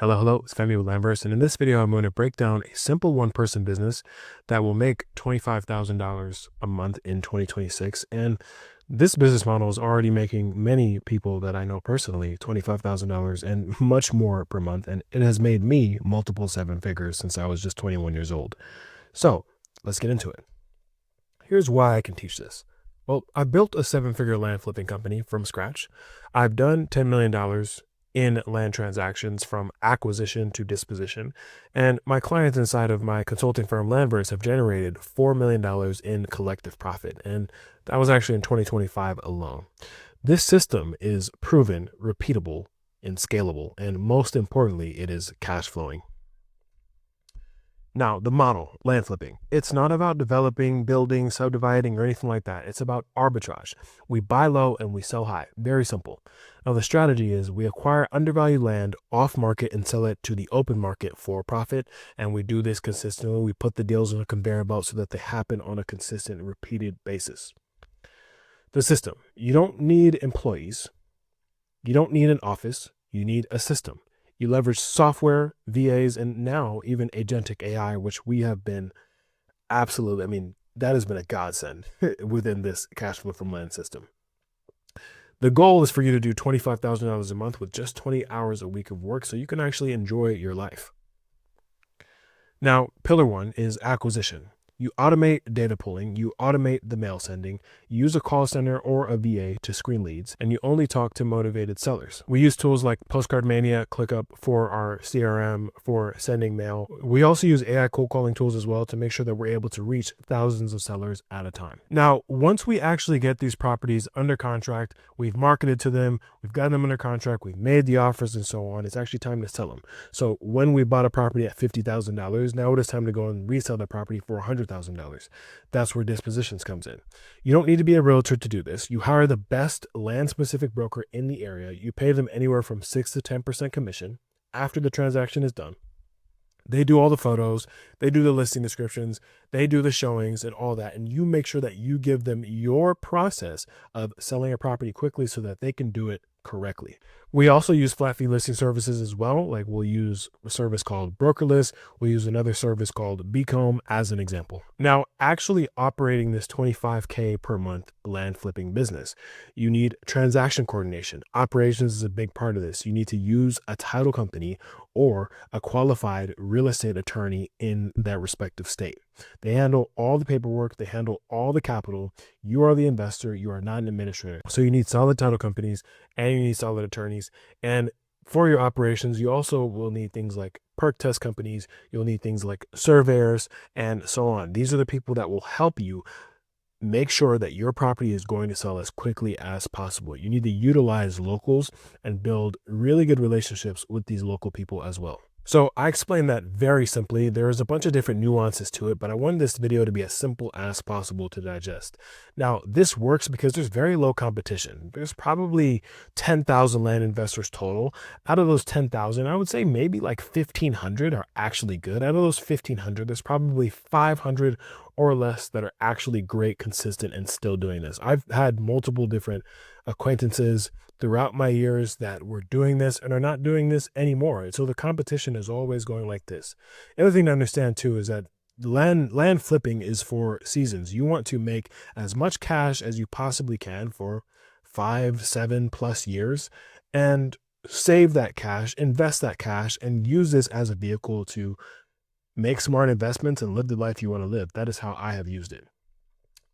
Hello, it's Femi with Landverse, and in this video, I'm going to break down a simple one-person business that will make $25,000 a month in 2026. And this business model is already making many people that I know personally $25,000 and much more per month, and it has made me multiple seven figures since I was just 21 years old. So let's get into it. Here's why I can teach this. Well, I built a seven-figure land flipping company from scratch. I've done $10 million in land transactions from acquisition to disposition. And my clients inside of my consulting firm Landverse have generated $4 million in collective profit. And that was actually in 2025 alone. This system is proven, repeatable, and scalable. And most importantly, it is cash flowing. Now, the model, land flipping, it's not about developing, building, subdividing, or anything like that. It's about arbitrage. We buy low and we sell high. Very simple. Now, the strategy is we acquire undervalued land off market and sell it to the open market for profit. And we do this consistently. We put the deals on a conveyor belt so that they happen on a consistent, repeated basis. The system, you don't need employees. You don't need an office. You need a system. You leverage software, VAs, and now even agentic AI, which we have been absolutely, that has been a godsend within this cash flow from land system. The goal is for you to do $25,000 a month with just 20 hours a week of work so you can actually enjoy your life. Now, pillar one is acquisition. You automate data pulling, you automate the mail sending, you use a call center or a VA to screen leads, and you only talk to motivated sellers. We use tools like Postcard Mania, ClickUp for our CRM for sending mail. We also use AI cold calling tools as well to make sure that we're able to reach thousands of sellers at a time. Now, once we actually get these properties under contract, we've marketed to them, we've got them under contract, we've made the offers and so on, it's actually time to sell them. So when we bought a property at $50,000, now it is time to go and resell that property for $100,000. That's where dispositions comes in. You don't need to be a realtor to do this. You hire the best land-specific broker in the area. You pay them anywhere from 6 to 10% commission after the transaction is done. They do all the photos, they do the listing descriptions, they do the showings and all that. And you make sure that you give them your process of selling a property quickly so that they can do it correctly. We also use flat fee listing services as well. Like we'll use a service called Brokerless. We'll use another service called Becomb as an example. Now, actually operating this $25K per month land flipping business, you need transaction coordination. Operations is a big part of this. You need to use a title company or a qualified real estate attorney in that respective state. They handle all the paperwork, they handle all the capital. You are the investor, you are not an administrator. So you need solid title companies and you need solid attorneys. And for your operations, you also will need things like perk test companies, you'll need things like surveyors and so on. These are the people that will help you make sure that your property is going to sell as quickly as possible. You need to utilize locals and build really good relationships with these local people as well. So I explained that very simply. There is a bunch of different nuances to it, but I wanted this video to be as simple as possible to digest. Now, this works because there's very low competition. There's probably 10,000 land investors total. Out of those 10,000, I would say maybe like 1,500 are actually good. Out of those 1,500, there's probably 500 or less that are actually great, consistent, and still doing this. I've had multiple different acquaintances throughout my years that were doing this and are not doing this anymore. And so the competition is always going like this. The other thing to understand too is that land flipping is for seasons. You want to make as much cash as you possibly can for 5, 7+ years and save that cash, invest that cash, and use this as a vehicle to make smart investments and live the life you want to live. That is how I have used it.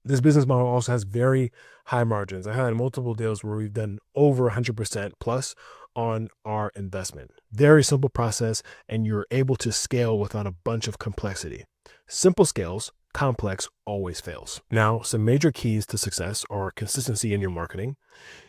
This business model also has very high margins. I had multiple deals where we've done over 100% plus on our investment. Very simple process, and you're able to scale without a bunch of complexity. Simple scales, complex always fails. Now, some major keys to success are consistency in your marketing.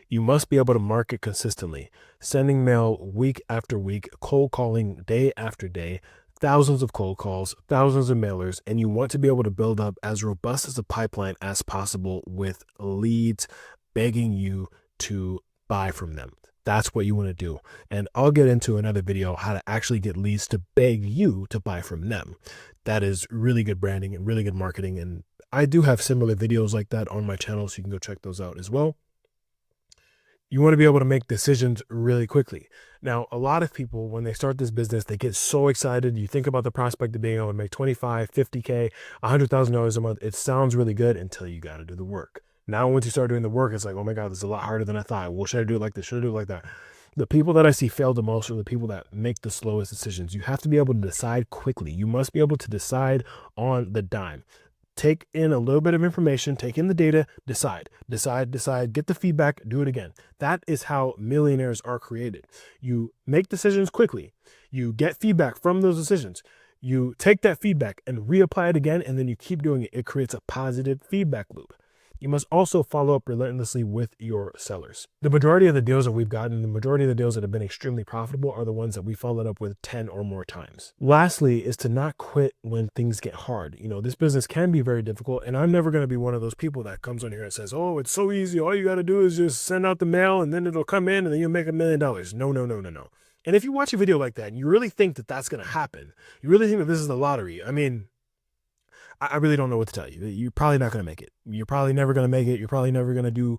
You must be able to market consistently, sending mail week after week, cold calling day after day, thousands of cold calls, thousands of mailers, and you want to be able to build up as robust as a pipeline as possible with leads begging you to buy from them. That's what you want to do. And I'll get into another video how to actually get leads to beg you to buy from them. That is really good branding and really good marketing. And I do have similar videos like that on my channel, so you can go check those out as well. You want to be able to make decisions really quickly. Now, a lot of people, when they start this business, they get so excited. You think about the prospect of being able to make 25, 50K, $100,000 a month. It sounds really good until you got to do the work. Now, once you start doing the work, it's like, oh my God, this is a lot harder than I thought. Well, should I do it like this? Should I do it like that? The people that I see fail the most are the people that make the slowest decisions. You have to be able to decide quickly. You must be able to decide on the dime. Take in a little bit of information, take in the data, decide, get the feedback, do it again. That is how millionaires are created. You make decisions quickly. You get feedback from those decisions. You take that feedback and reapply it again, and then you keep doing it. It creates a positive feedback loop. You must also follow up relentlessly with your sellers. The majority of the deals that we've gotten, the majority of the deals that have been extremely profitable are the ones that we followed up with 10 or more times. Lastly is to not quit when things get hard. You know, this business can be very difficult, and I'm never going to be one of those people that comes on here and says, oh, it's so easy. All you got to do is just send out the mail and then it'll come in and then you'll make $1 million. No, no, no, no, no. And if you watch a video like that and you really think that that's going to happen, you really think that this is the lottery, I mean, I really don't know what to tell you. You're probably not going to make it. You're probably never going to make it. You're probably never going to do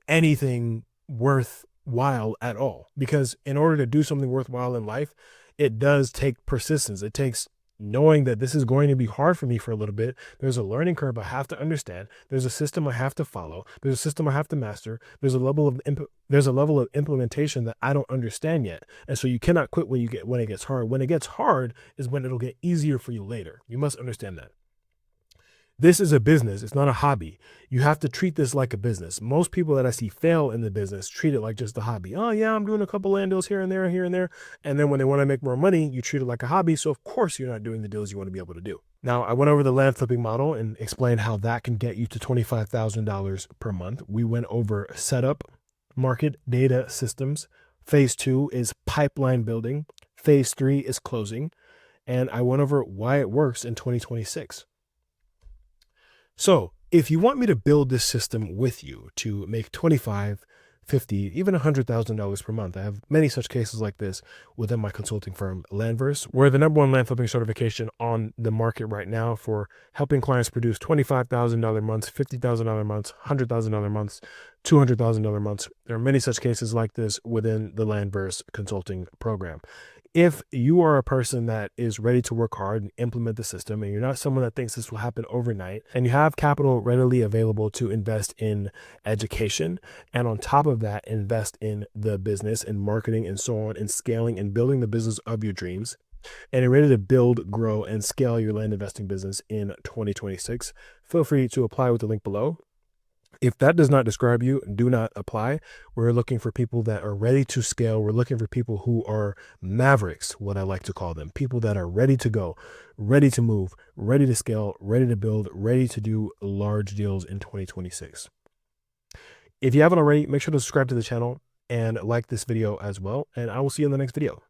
anything worthwhile at all. Because in order to do something worthwhile in life, it does take persistence. It takes knowing that this is going to be hard for me for a little bit. There's a learning curve I have to understand. There's a system I have to follow. There's a system I have to master. There's a level of implementation that I don't understand yet. And so you cannot quit when it gets hard. When it gets hard is when it'll get easier for you later. You must understand that. This is a business. It's not a hobby. You have to treat this like a business. Most people that I see fail in the business treat it like just a hobby. Oh yeah, I'm doing a couple land deals here and there, here and there. And then when they want to make more money, you treat it like a hobby. So of course you're not doing the deals you want to be able to do. Now, I went over the land flipping model and explained how that can get you to $25,000 per month. We went over setup, market, data, systems. Phase 2 is pipeline building. Phase 3 is closing. And I went over why it works in 2026. So if you want me to build this system with you to make 25, 50, even $100,000 per month, I have many such cases like this within my consulting firm, Landverse. We're the #1 land flipping certification on the market right now for helping clients produce $25,000 months, $50,000 months, $100,000 months, $200,000 months. There are many such cases like this within the Landverse consulting program. If you are a person that is ready to work hard and implement the system, and you're not someone that thinks this will happen overnight, and you have capital readily available to invest in education, and on top of that, invest in the business and marketing and so on, and scaling and building the business of your dreams, and you're ready to build, grow, and scale your land investing business in 2026, feel free to apply with the link below. If that does not describe you, do not apply. We're looking for people that are ready to scale. We're looking for people who are mavericks, what I like to call them, people that are ready to go, ready to move, ready to scale, ready to build, ready to do large deals in 2026. If you haven't already, make sure to subscribe to the channel and like this video as well. And I will see you in the next video.